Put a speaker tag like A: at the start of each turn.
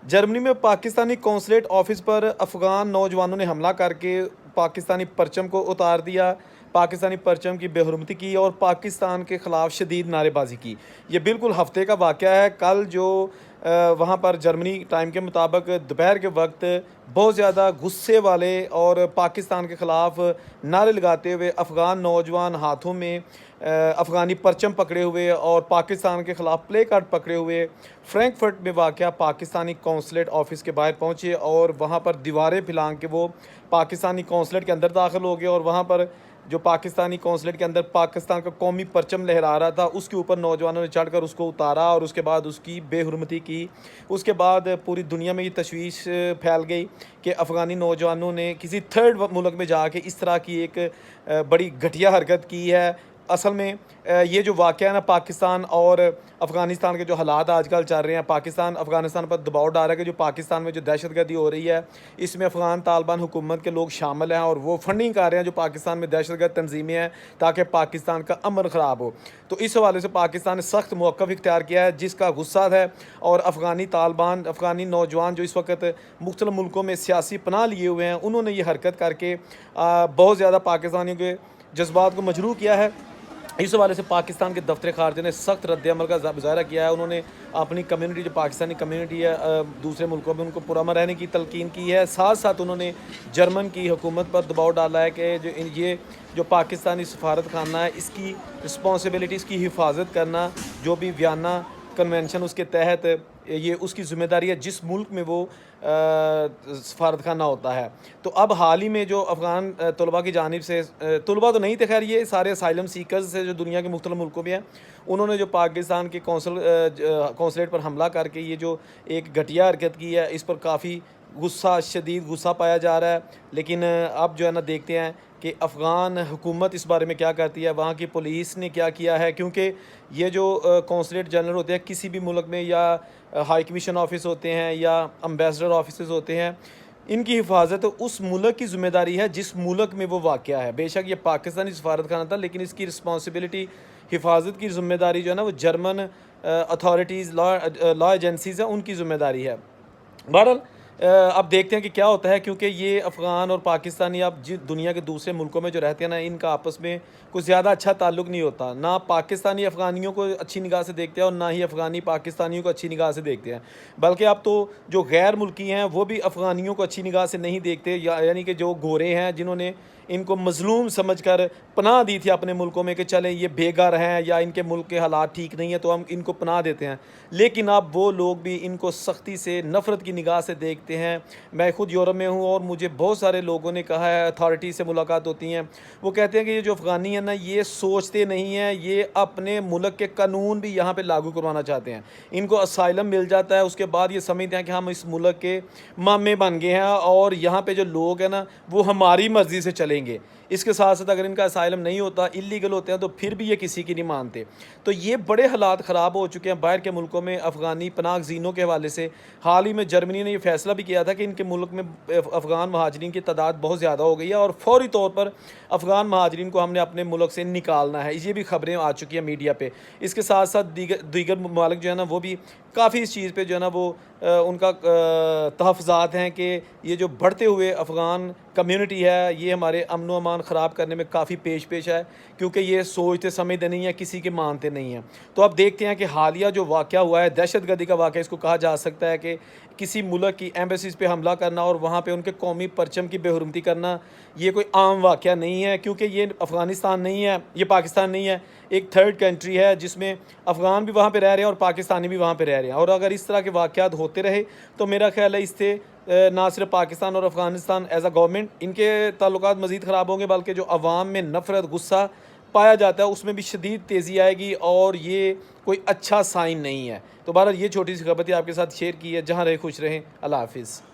A: Germany में Pakistani consulate office पर अफ़गान नौजवानों ने हमला करके पाकिस्तानी परचम को उतार दिया, पाकिस्तानी परचम की बेहुरमती की और पाकिस्तान के ख़िलाफ़ शदीद नारेबाजी की। ये बिल्कुल हफ़्ते का वाक़या है। कल जो वहाँ पर जर्मनी टाइम के मुताबिक दोपहर के वक्त बहुत ज़्यादा गुस्से वाले और पाकिस्तान के ख़िलाफ़ नारे लगाते हुए अफ़गान नौजवान हाथों में अफ़गानी परचम पकड़े हुए और पाकिस्तान के ख़िलाफ़ प्ले कार्ड पकड़े हुए फ्रैंकफर्ट में वाक़या पाकिस्तानी कौंसलेट ऑफ़िस के बाहर पहुँचे और वहाँ पर दीवारें फैला के वो पाकिस्तानी कौंसलेट के अंदर दाखिल हो गए और वहाँ पर जो पाकिस्तानी कौंसलेट के अंदर पाकिस्तान का कौमी परचम लहरा रहा था उसके ऊपर नौजवानों ने चढ़कर उसको उतारा और उसके बाद उसकी बेहुरमती की। उसके बाद पूरी दुनिया में ये तशवीश फैल गई कि अफ़गानी नौजवानों ने किसी थर्ड मुल्क में जाके इस तरह की एक बड़ी घटिया हरकत की है। असल में ये जो वाक़या है ना, पाकिस्तान और अफ़गानिस्तान के जो हालात आजकल चल रहे हैं, पाकिस्तान अफ़गानिस्तान पर दबाव डाल रहा है कि जो पाकिस्तान में जो दहशतगर्दी हो रही है इसमें अफ़गान तालिबान हुकूमत के लोग शामिल हैं और वो फंडिंग कर रहे हैं जो पाकिस्तान में दहशतगर्द तंजीमें हैं ताकि पाकिस्तान का अमन ख़राब हो। तो इस हवाले से पाकिस्तान ने सख्त मौक़िफ़ इख्तियार किया है जिसका गुस्सा है और अफ़गानी तालिबान अफ़गानी नौजवान जो इस वक्त मुख्तलिफ़ मुल्कों में सियासी पनाह लिए हुए हैं उन्होंने ये हरकत करके बहुत ज़्यादा पाकिस्तानियों के जज्बात को मजरूह किया है। इस हवाले से पाकिस्तान के दफ्तर ख़ारजा ने सख्त रद्द-ए-अमल का मुज़ाहरा किया है। उन्होंने अपनी कम्यूनिटी जो पाकिस्तानी कम्यूनिटी है दूसरे मुल्कों में उनको पुरअमन रहने की तलकीन की है। साथ साथ उन्होंने जर्मन की हुकूमत पर दबाव डाला है कि ये जो पाकिस्तानी सफारत खाना है इसकी रिस्पॉन्सिबिलिटी, इसकी हिफाजत करना जो भी वियना कन्वेंशन उसके तहत ये उसकी ज़िम्मेदारी है जिस मुल्क में वो सफारत खाना होता है। तो अब हाल ही में जो अफ़गान तलबा की जानिब से तलबा तो नहीं थे, खैर ये सारे असाइलम सीकर्स से जो दुनिया के मुख्तलिफ़ मुल्कों में हैं, उन्होंने जो पाकिस्तान के कौंसलेट पर हमला करके ये जो एक घटिया हरकत की है इस पर काफ़ी शदीद गुस्सा पाया जा रहा है। लेकिन अब जो है ना देखते हैं कि अफ़गान हुकूमत इस बारे में क्या करती है, वहाँ की पुलिस ने क्या किया है, क्योंकि ये जो कौंसलेट जनरल होते हैं किसी भी मुल्क में या हाई कमीशन ऑफिस होते हैं या एम्बेसडर ऑफिस होते हैं, इनकी हिफाजत उस मुल्क की ज़िम्मेदारी है जिस मुल्क में वो वाक़या है। बेशक ये पाकिस्तानी सफारत खाना था लेकिन इसकी रिस्पॉन्सिबिलिटी, हिफाजत की ज़िम्मेदारी जो है ना वो जर्मन अथॉरिटीज़ लॉ एजेंसीज़ हैं उनकी ज़िम्मेदारी है। बहरहाल अब देखते हैं कि क्या होता है, क्योंकि ये अफ़गान और पाकिस्तानी अब दुनिया के दूसरे मुल्कों में जो रहते हैं ना इनका आपस में कुछ ज़्यादा अच्छा ताल्लुक़ नहीं होता। ना पाकिस्तानी अफ़गानियों को अच्छी निगाह से देखते हैं और ना ही अफ़गानी पाकिस्तानियों को अच्छी निगाह से देखते हैं। बल्कि अब तो जो गैर मुल्की हैं वो भी अफ़गानियों को अच्छी निगाह से नहीं देखते, यानी कि जो गोरे हैं जिन्होंने इनको मज़लूम समझकर पनाह दी थी अपने मुल्कों में कि चलें ये बेघर हैं या इनके मुल्क के हालात ठीक नहीं है तो हम इनको पनाह देते हैं, लेकिन अब वो लोग भी इनको सख्ती से नफ़रत की निगाह से देखते हैं। मैं ख़ुद यूरोप में हूँ और मुझे बहुत सारे लोगों ने कहा है, अथॉरिटी से मुलाकात होती हैं, वो कहते हैं कि ये जो अफ़गानी है ना ये सोचते नहीं हैं, ये अपने मुल्क के कानून भी यहाँ पे लागू करवाना चाहते हैं। इनको असाइलम मिल जाता है उसके बाद ये समझते हैं कि हम इस मुल्क के मामे बन गए हैं और यहाँ पे जो लोग हैं ना वो हमारी मर्ज़ी से चलेंगे। इसके साथ साथ अगर इनका असाइलम नहीं होता, इलीगल होते हैं, तो फिर भी ये किसी की नहीं मानते। तो ये बड़े हालात ख़राब हो चुके हैं बाहर के मुल्कों में अफ़गानी पनाह गज़ीनों के हवाले से। हाल ही में जर्मनी ने ये फ़ैसला भी किया था कि इनके मुल्क में अफ़गान महाजरीन की तादाद बहुत ज़्यादा हो गई है और फ़ौरी तौर पर अफ़गान महाजरीन को हमने अपने मुल्क से निकालना है। ये भी ख़बरें आ चुकी हैं मीडिया पे। इसके साथ साथ दीगर ममालिक जो है ना वो भी काफ़ी इस चीज़ पे जो है ना वो उनका तहफ़्फ़ुज़ात हैं कि ये जो बढ़ते हुए अफ़गान कम्यूनिटी है ये हमारे अमन व अमान ख़राब करने में काफ़ी पेश है, क्योंकि ये सोचते समझते नहीं हैं, किसी के मानते नहीं हैं। तो अब देखते हैं कि हालिया जो वाक़या हुआ है, दहशतगर्दी का वाक़या इसको कहा जा सकता है कि किसी मुल्क की एम्बेसीज़ पे हमला करना और वहाँ पे उनके कौमी परचम की बेहुरमती करना ये कोई आम वाक़या नहीं है, क्योंकि ये अफ़गानिस्तान नहीं है, ये पाकिस्तान नहीं है, एक थर्ड कंट्री है जिसमें अफ़गान भी वहाँ पे रह रहे हैं और पाकिस्तानी भी वहाँ पे रह रहे हैं। और अगर इस तरह के वाक़यात होते रहे तो मेरा ख़्याल है इससे ना सिर्फ पाकिस्तान और अफ़गानिस्तान एज़ अ गवर्नमेंट इनके ताल्लुकात मज़ीद ख़राब होंगे, बल्कि जो अवाम में नफ़रत गुस्सा पाया जाता है उसमें भी शदीद तेज़ी आएगी और ये कोई अच्छा साइन नहीं है। तो बहरहाल ये छोटी सी खबर थी आपके साथ शेयर की है। जहाँ रहे खुश रहें। अल्लाह हाफ़िज़।